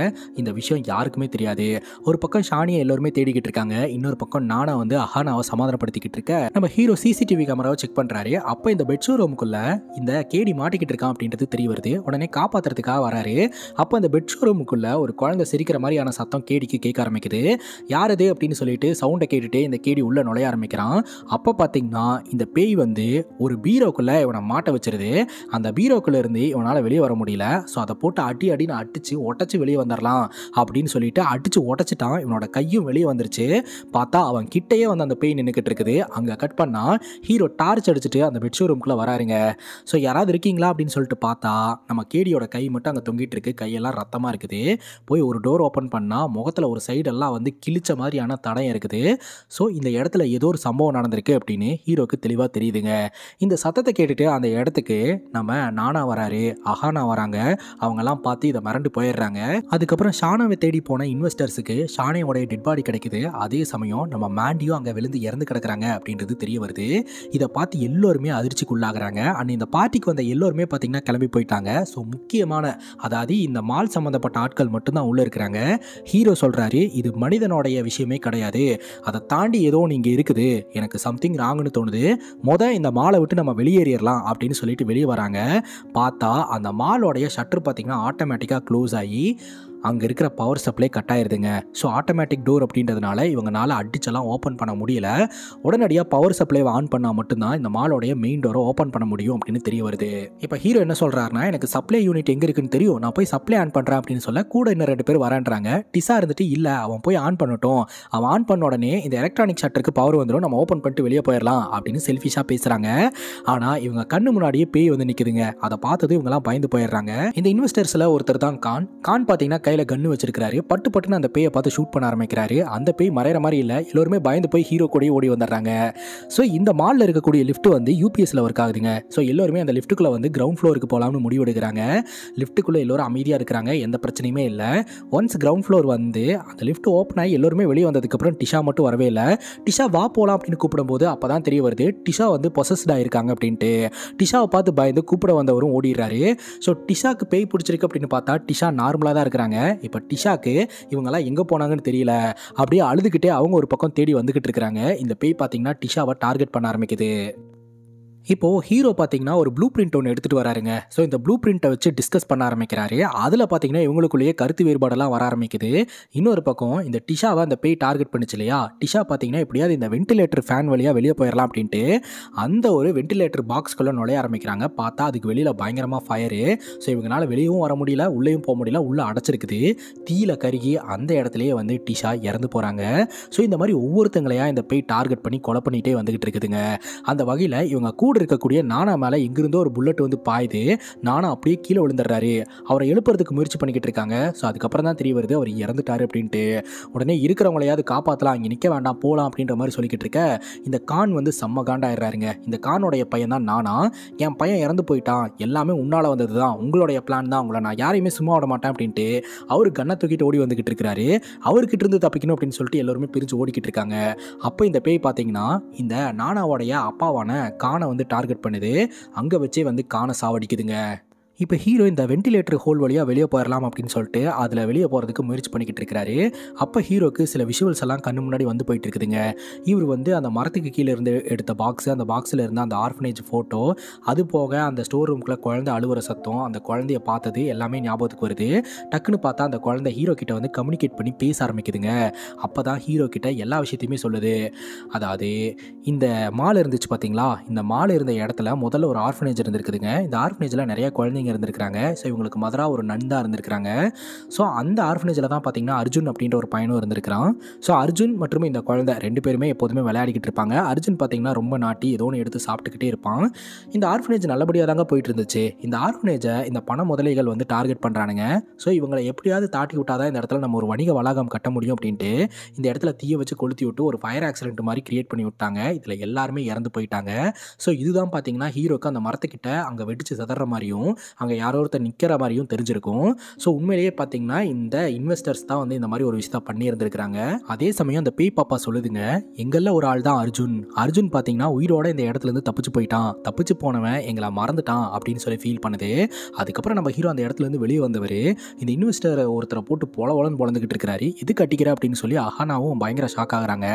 Speaker 1: இந்த விஷயம் யாருக்குமே தெரியாது. ஒரு பக்கம் ஷானியை எல்லோருமே தேடிக்கிட்டு இருக்காங்க. இன்னொரு பக்கம் நானா வந்து அஹானாவை சமாதானப்படுத்திக்கிட்டு இருக்க நம்ம ஹீரோ சிசிடிவி கேமராவை செக் பண்றாரு. அப்போ இந்த பெட் ஷோரூமுக்குள்ள இந்த கேடி மாட்டிக்கிட்டு இருக்கான் அப்படின்றது தெரிய வருது. உடனே காப்பாத்துறதுக்காக வராரு. அப்போ அந்த பெட் ஷோரூமுக்குள்ள ஒரு குழந்தை சிரிக்கிற மாதிரியான சத்தம் கேடிக்கு கேட்க ஆரம்பிக்குது. யார் அது அப்படின்னு சொல்லிட்டு சவுண்டை கேட்டுட்டு இந்த கேடி உள்ள நுழைய ஆரம்பிக்கிறான். அப்போ பார்த்தீங்கன்னா இந்த பேய் வந்து ஒரு பீரோக்குள்ள இவனை மாட்ட வச்சிருது. அந்த பீரோக்குள்ள இருந்து இவனால் வெளியே வர முடியல. ஸோ அதை போட்டு அடின்னு அடிச்சு உடச்சி வெளியே வந்துடலாம் அப்படின்னு சொல்லிட்டு அடிச்சு உடச்சிட்டான். இவனோட கையும் வெளியே வந்துருச்சு. பார்த்தா அவன் கிட்டையே வந்து அந்த பேய் நின்றுக்கிட்டு இருக்குது. அங்கே கட் பண்ணா ஹீரோ டார்ச் அடிச்சுட்டு அந்த பெட் ஷோரூமுக்குள்ள வராருங்க. ஸோ யாராவது இருக்கீங்களா அப்படின்னு சொல்லிட்டு பார்த்தா நம்ம கேடியோட கை மட்டும் அங்கே தொங்கிட்டு இருக்கு. கையெல்லாம் ரத்தமாக இருக்குது. போய் ஒரு டோர் ஓப்பன் பண்ணால் முகத்தில் ஒரு சைடெல்லாம் வந்து கிழிச்ச மாதிரியான தடம் இருக்குது. ஸோ இந்த இடத்துல ஏதோ ஒரு சம்பவம் நடந்திருக்கு அப்படின்னு ஹீரோக்கு தெளிவாக தெரியுதுங்க. இந்த சத்தத்தை கேட்டுட்டு அந்த இடத்துக்கு நம்ம நானா வராரு, அஹானா வராங்க. அவங்கெல்லாம் பார்த்து இதை மறந்து போயிடுறாங்க. அதுக்கப்புறம் ஷானாவை தேடி போன இன்வெஸ்டர்ஸுக்கு ஷானையோடைய டெட் பாடி கிடைக்குது. அதே சமயம் நம்ம மேண்டியும் அங்கே விழுந்து இறந்து கிடக்குறாங்க அப்படின்றது தெரிய வருது. இதை பார்த்து எல்லோருமே அதிர்ச்சிக்குள்ளாகிறாங்க. அண்ட் இந்த பார்ட்டிக்கு வந்த எல்லோருமே பார்த்தீங்கன்னா கிளம்பி போயிட்டாங்க. ஸோ முக்கியமான அதாவது இந்த மால் சம்மந்தப்பட்ட ஆட்கள் மட்டும்தான் உள்ளே இருக்கிறாங்க. ஹீரோ சொல்கிறாரு, இது மனிதனுடைய விஷயமே கிடையாது, அதை தாண்டி ஏதோ இங்கே இருக்குது, எனக்கு சம்திங் ராங்குன்னு தோணுது, இந்த மாலை விட்டு நம்ம வெளியேறிடலாம் அப்படின்னு சொல்லிட்டு வெளியே வராங்க. பார்த்தா அந்த மாலோடைய ஷட்டர் பார்த்தீங்கன்னா ஆட்டோமேட்டிக்காக க்ளோஸ் ஆகி அங்கே இருக்கிற பவர் சப்ளை கட் ஆயிருதுங்க. ஸோ ஆட்டோமேட்டிக் டோர் அப்படின்றதுனால இவங்களால அடிச்செல்லாம் ஓப்பன் பண்ண முடியல. உடனடியாக பவர் சப்ளைவை ஆன் பண்ணால் மட்டும்தான் இந்த மாலோடைய மெயின் டோரை ஓப்பன் பண்ண முடியும் அப்படின்னு தெரிய வருது. இப்போ ஹீரோ என்ன சொல்கிறாருன்னா, எனக்கு சப்ளை யூனிட் எங்கே இருக்குன்னு தெரியும், நான் போய் சப்ளை ஆன் பண்ணுறேன் அப்படின்னு சொல்ல கூட இன்னும் 2 பேர் வரான்றாங்க. டிசா இருந்துட்டு இல்லை அவன் போய் ஆன் பண்ணட்டும், அவன் ஆன் பண்ண உடனே இந்த எலக்ட்ரானிக் ஷட்டருக்கு பவர் வந்துடும், நம்ம ஓப்பன் பண்ணிட்டு வெளியே போயிடலாம் அப்படின்னு செல்ஃபிஷாக பேசுகிறாங்க. ஆனால் இவங்க கண்ணு முன்னாடியே பேய் வந்து நிற்குதுங்க. அதை பார்த்தது இவங்கெல்லாம் பயந்து போயிடுறாங்க. இந்த இன்வெஸ்டர்ஸில் ஒருத்தர் தான் கான் பார்த்தீங்கன்னா கையில் கன்னு வச்சிருக்காரு. பட்டுன்னு அந்த பேயை பார்த்து ஷூட் பண்ண ஆரம்பிக்கிறாரு. அந்த பேய் மறையிற மாதிரி இல்லை. எல்லோருமே பயந்து போய் ஹீரோ கூட ஓடி வந்துடுறாங்க. ஸோ இந்த மாலில் இருக்கக்கூடிய லிஃப்ட் வந்து யூபிஎஸ்ல ஒர்க் ஆகுதுங்க. ஸோ எல்லோருமே அந்த லிஃப்ட்டுக்குள்ள வந்து கிரவுண்ட் ஃப்ளோருக்கு போகலாம்னு முடிவெடுக்கிறாங்க. லிஃப்ட்டுக்குள்ள எல்லோரும் அமைதியாக இருக்கிறாங்க, எந்த பிரச்சனையுமே இல்லை. ஒன்ஸ் கிரவுண்ட் ஃப்ளோர் வந்து அந்த லிஃப்ட் ஓப்பன் ஆகி எல்லோருமே வெளியே வந்ததுக்கப்புறம் டிஷா மட்டும் வரவே இல்லை. டிஷா வா போகலாம் அப்படின்னு கூப்பிடும்போது அப்போ தான் தெரிய வருது டிஷா வந்து பொசஸ்டாக இருக்காங்க அப்படின்ட்டு. டிஷாவை பார்த்து பயந்து கூப்பிட வந்தவரும் ஓடிடுறாரு. ஸோ டிஷாக்கு பேய் பிடிச்சிருக்கு அப்படின்னு பார்த்தா டிஷா நார்மலாக தான் இருக்கிறாங்க. இப்போ டிஷாக்கு இவங்கெல்லாம் எங்கே போனாங்கன்னு தெரியல. அப்படியே அழுதுகிட்டே அவங்க ஒரு பக்கம் தேடி வந்துகிட்டு இருக்கிறாங்க. இந்த பேய் பார்த்தீங்கன்னா டிஷாவை டார்கெட் பண்ண ஆரம்பிக்குது. இப்போது ஹீரோ பார்த்தீங்கன்னா ஒரு ப்ளூ பிரிண்ட் ஒன்று எடுத்துகிட்டு வராருங்க. ஸோ இந்த ப்ளூ பிரிண்ட்டை வச்சு டிஸ்கஸ் பண்ண ஆரம்பிக்கிறாரு. அதில் பார்த்தீங்கன்னா இவங்களுக்குள்ளேயே கருத்து வேறுபாடெல்லாம் வர ஆரம்பிக்குது. இன்னொரு பக்கம் இந்த டிஷாவை அந்த பேய் டார்கெட் பண்ணிச்சு இல்லையா, டிஷா பார்த்தீங்கன்னா எப்படியாவது இந்த வென்டிலேட்டர் ஃபேன் வழியாக வெளியே போயிடலாம் அப்படின்ட்டு அந்த ஒரு வென்டிலேட்டர் பாக்ஸ்குள்ளே நுழைய ஆரம்பிக்கிறாங்க. பார்த்தா அதுக்கு வெளியில் பயங்கரமாக ஃபயரு. ஸோ இவங்களால வெளியவும் வர முடியல, உள்ளேயும் போக முடியல, உள்ளே அடைச்சிருக்குது. தீயில கருகி அந்த இடத்துலையே வந்து டிஷா இறந்து போகிறாங்க. ஸோ இந்த மாதிரி ஒவ்வொருத்தங்களையா இந்த பேய் டார்கெட் பண்ணி கொலை பண்ணிகிட்டே வந்துகிட்டு இருக்குதுங்க. அந்த வகையில் இவங்க கூட இருக்கக்கூடிய நானா மேலே எங்கிருந்தோ ஒரு புல்லட் வந்து பாயுது. நானா அப்படியே கீழே விழுந்துடுறாரு. அவரை எழுப்புறதுக்கு முயற்சி பண்ணிக்கிட்டு இருக்காங்க. ஸோ அதுக்கப்புறம் தான் தெரிய வருது அவர் இறந்துட்டாரு அப்படின்ட்டு. உடனே இருக்கிறவங்களையாவது காப்பாற்றலாம், இங்கே நிற்க வேண்டாம் போகலாம் அப்படின்ற மாதிரி சொல்லிக்கிட்டு இருக்க இந்த கான் வந்து செம்ம காண்டாயிடுறாருங்க. இந்த கானோடைய பையன் தான் நானா. என் பையன் இறந்து போயிட்டான், எல்லாமே உன்னால் வந்தது தான், உங்களுடைய பிளான் தான், உங்களை நான் யாரையுமே சும்மா விட மாட்டேன் அப்படின்ட்டு அவர் கண்ணை தூக்கிட்டு ஓடி வந்துக்கிட்டு இருக்கிறாரு. அவர்கிட்ட இருந்து தப்பிக்கணும் அப்படின்னு சொல்லிட்டு எல்லாருமே பிரிஞ்சு ஓடிக்கிட்டு இருக்காங்க. அப்போ இந்த பேய் பார்த்தீங்கன்னா இந்த நானாவோடைய அப்பாவான கானை வந்து டார்கெட் பண்ணுது. அங்கே வச்சே வந்து கானை சாவடிக்குதுங்க. இப்போ ஹீரோ இந்த வென்டிலேட்டர் ஹோல் வழியாக வெளியே போயிடலாம் அப்படின்னு சொல்லிட்டு அதில் வெளியே போகிறதுக்கு முயற்சி பண்ணிக்கிட்டு இருக்கிறாரு. அப்போ ஹீரோக்கு சில விஷுவல்ஸ் எல்லாம் கண்ணு முன்னாடி வந்து போயிட்டு இருக்குதுங்க. இவர் வந்து அந்த மரத்துக்கு கீழே இருந்து எடுத்த பாக்ஸு, அந்த பாக்ஸில் இருந்த அந்த ஆர்ஃபனேஜ் ஃபோட்டோ, அது போக அந்த ஸ்டோர் ரூம்குள்ளே குழந்தை அழுவுற சத்தம், அந்த குழந்தைய பார்த்தது எல்லாமே ஞாபகத்துக்கு வருது. டக்குன்னு பார்த்தா அந்த குழந்தை ஹீரோ கிட்ட வந்து கம்யூனிகேட் பண்ணி பேச ஆரம்பிக்குதுங்க. அப்போ தான் ஹீரோ கிட்ட எல்லா விஷயத்தையுமே சொல்லுது. அதாவது இந்த மால் இருந்துச்சு பார்த்தீங்களா, இந்த மால் இருந்த இடத்துல முதல்ல ஒரு ஆர்ஃபனேஜ் இருந்திருக்குதுங்க. இந்த ஆர்ஃபனேஜில் நிறைய குழந்தைங்க இருந்திருக்காங்க. ஸோ இவங்களுக்கு மதராக ஒரு நன் தான் இருந்திருக்காங்க. ஸோ அந்த ஆர்ஃபனேஜில் தான் பார்த்தீங்கன்னா அர்ஜுன் அப்படின்ற ஒரு பையனும் இருந்திருக்கிறான். ஸோ அர்ஜுன் மற்றும் இந்த குழந்தை 2 பேருமே எப்போதுமே விளையாடிக்கிட்டு இருப்பாங்க. அர்ஜுன் பார்த்தீங்கன்னா ரொம்ப நாட்டி ஏதோ ஒன்று எடுத்து சாப்பிட்டுக்கிட்டே இருப்பான். இந்த ஆர்ஃபனேஜ் நல்லபடியாக தாங்க போயிட்டு இருந்துச்சு. இந்த ஆர்ஃபனேஜை இந்த பண முதலைகள் வந்து டார்கெட் பண்ணுறானுங்க. ஸோ இவங்களை எப்படியாவது தாட்டி விட்டாதான் இந்த இடத்துல நம்ம ஒரு வணிக வளாகம் கட்ட முடியும் அப்படின்ட்டு இந்த இடத்துல தீயை வச்சு கொளுத்தி விட்டு ஒரு ஃபயர் ஆக்சிடென்ட் மாதிரி கிரியேட் பண்ணி விட்டாங்க. இதில் எல்லாருமே இறந்து போயிட்டாங்க. ஸோ இதுதான் பார்த்தீங்கன்னா ஹீரோக்கு அந்த மரத்துக்கிட்ட அங்கே வெடிச்சு சதற மாதிரியும் அங்கே யாரோ ஒருத்தர் நிற்கிற மாதிரியும் தெரிஞ்சிருக்கும். ஸோ உண்மையிலேயே பார்த்தீங்கன்னா இந்த இன்வெஸ்டர்ஸ் தான் வந்து இந்த மாதிரி ஒரு விஷயத்த பண்ணியிருந்திருக்கிறாங்க. அதே சமயம் அந்த பேய் பாப்பா சொல்லுதுங்க, எங்களில் ஒரு ஆள் தான் அர்ஜுன். அர்ஜுன் பார்த்தீங்கன்னா உயிரோட இந்த இடத்துலேருந்து தப்பிச்சு போயிட்டான். தப்பிச்சு போனவன் எங்களை மறந்துட்டான் அப்படின்னு சொல்லி ஃபீல் பண்ணுது. அதுக்கப்புறம் நம்ம ஹீரோ அந்த இடத்துலேருந்து வெளியே வந்தவர் இந்த இன்வெஸ்டர் ஒருத்தரை போட்டு பொலன்னு பொழந்துக்கிட்டு இருக்கிறாரு. இது கட்டிக்கிற அப்படின்னு சொல்லி அஹானாவும் பயங்கர ஷாக் ஆகுறாங்க.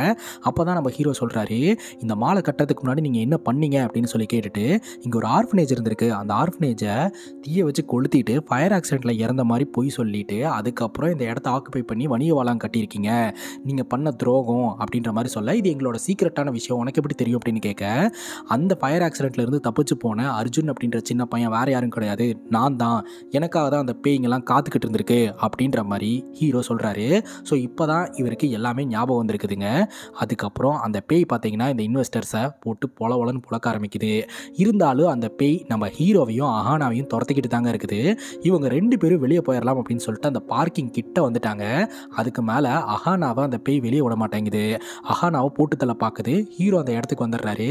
Speaker 1: அப்போ தான் நம்ம ஹீரோ சொல்கிறாரு, இந்த மாலை கட்டுறதுக்கு முன்னாடி நீங்கள் என்ன பண்ணீங்க அப்படின்னு சொல்லி கேட்டுட்டு, இங்கே ஒரு ஆர்ஃபனேஜ் இருந்திருக்கு, அந்த ஆர்ஃபனேஜை தீயை வச்சு கொளுத்திட்டு ஃபயர் ஆக்சிடென்ட்டில் இறந்த மாதிரி பொய் சொல்லிட்டு அதுக்கப்புறம் இந்த இடத்த ஆக்குபை பண்ணி வணிக வளாகம் கட்டியிருக்கீங்க, நீங்கள் பண்ண துரோகம் அப்படின்ற மாதிரி சொல்ல, இது எங்களோட சீக்ரெட்டான விஷயம், உனக்கு எப்படி தெரியும் அப்படின்னு கேட்க, அந்த ஃபயர் ஆக்சிடென்ட்லேருந்து தப்பிச்சு போன அர்ஜுன் அப்படின்ற சின்ன பையன் வேறு யாரும் கிடையாது, நான் தான், எனக்காக தான் அந்த பேய்ங்கெல்லாம் காத்துக்கிட்டு இருந்திருக்கு அப்படின்ற மாதிரி ஹீரோ சொல்கிறாரு. ஸோ இப்போ தான் இவருக்கு எல்லாமே ஞாபகம் வந்திருக்குதுங்க. அதுக்கப்புறம் அந்த பேய் பார்த்தீங்கன்னா இந்த இன்வெஸ்டர்ஸை போட்டு பொலன்னு புழக்க ஆரம்பிக்குது. இருந்தாலும் அந்த பேய் நம்ம ஹீரோவையும் அஹானாவையும் துரத்திக்கிட்டு தாங்க இருக்குது. இவங்க 2 பேரும் வெளியே போயிடலாம் அப்படின்னு சொல்லிட்டு அந்த பார்க்கிங் கிட்ட வந்துட்டாங்க. அதுக்கு மேலே அஹானாவை அந்த பேய் வெளியே விட மாட்டேங்குது. அஹானாவை போட்டு தள்ள பார்க்குது. ஹீரோ அந்த இடத்துக்கு வந்துடுறாரு.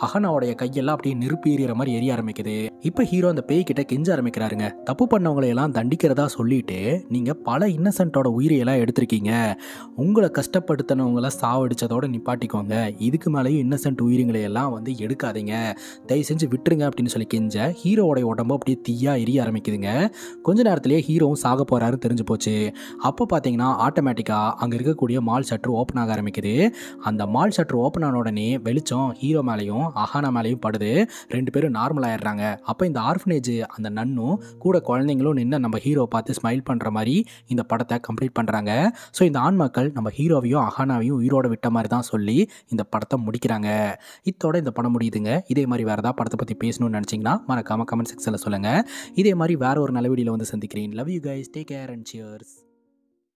Speaker 1: அஹானாவுடைய கையெல்லாம் அப்படியே நெருப்பு எறிகிற மாதிரி எரிய ஆரம்பிக்குது. இப்போ ஹீரோ அந்த பேய் கிட்ட கெஞ்ச ஆரம்பிக்கிறாருங்க, தப்பு பண்ணவங்களையெல்லாம் தண்டிக்கிறதா சொல்லிட்டு நீங்கள் பல இன்னசென்ட்டோட உயிரையெல்லாம் எடுத்திருக்கீங்க, உங்களை கஷ்டப்படுத்தினவங்களை சாவடிச்சதோட நிப்பாட்டிக்கோங்க, இதுக்கு மேலேயும் இன்னசென்ட் உயிரிங்களை எல்லாம் வந்து எடுக்காதீங்க, தயவு செஞ்சு விட்டுருங்க அப்படின்னு சொல்லி கெஞ்ச ஹீரோவோடைய உடம்பு அப்படியே தீயா எரிய ஆரம்பிக்குதுங்க. கொஞ்ச நேரத்திலேயே ஹீரோவும் சாக போகிறாருன்னு தெரிஞ்சு போச்சு. அப்போ பார்த்தீங்கன்னா ஆட்டோமேட்டிக்காக அங்கே இருக்கக்கூடிய மால் ஷட்டர் ஓப்பன் ஆக ஆரம்பிக்குது. அந்த மால் ஷட்டர் ஓப்பன் ஆன உடனே வெளிச்சம் ஹீரோ மேலேயும் அஹானா மேலேயும் படுது. 2 பேரும் நார்மல் ஆயிடுறாங்க. அப்போ இந்த ஆர்ஃபனேஜ் அந்த நன்னும் கூட குழந்தைங்களும் நின்று நம்ம ஹீரோவை பார்த்து ஸ்மைல் பண்ணுற மாதிரி இந்த படத்தை கம்ப்ளீட் பண்ணுறாங்க. ஸோ இந்த ஆண்மக்கள் நம்ம ஹீரோவையும் அஹானாவையும் உயிரோட விட்ட மாதிரி தான் சொல்லி இந்த படத்தை முடிக்கிறாங்க. இத்தோட இந்த படம் முடியுதுங்க. இதே மாதிரி வேறு ஏதாவது படத்தை பற்றி பேசணும்னு நினச்சிங்கன்னா மறக்காமல் கமெண்ட் செக்ஷனில் சொல்லுங்கள். இதே மாதிரி வேறு ஒரு நல்ல வீடியோவில் வந்து சந்திக்கிறேன். Love you guys, take care and cheers.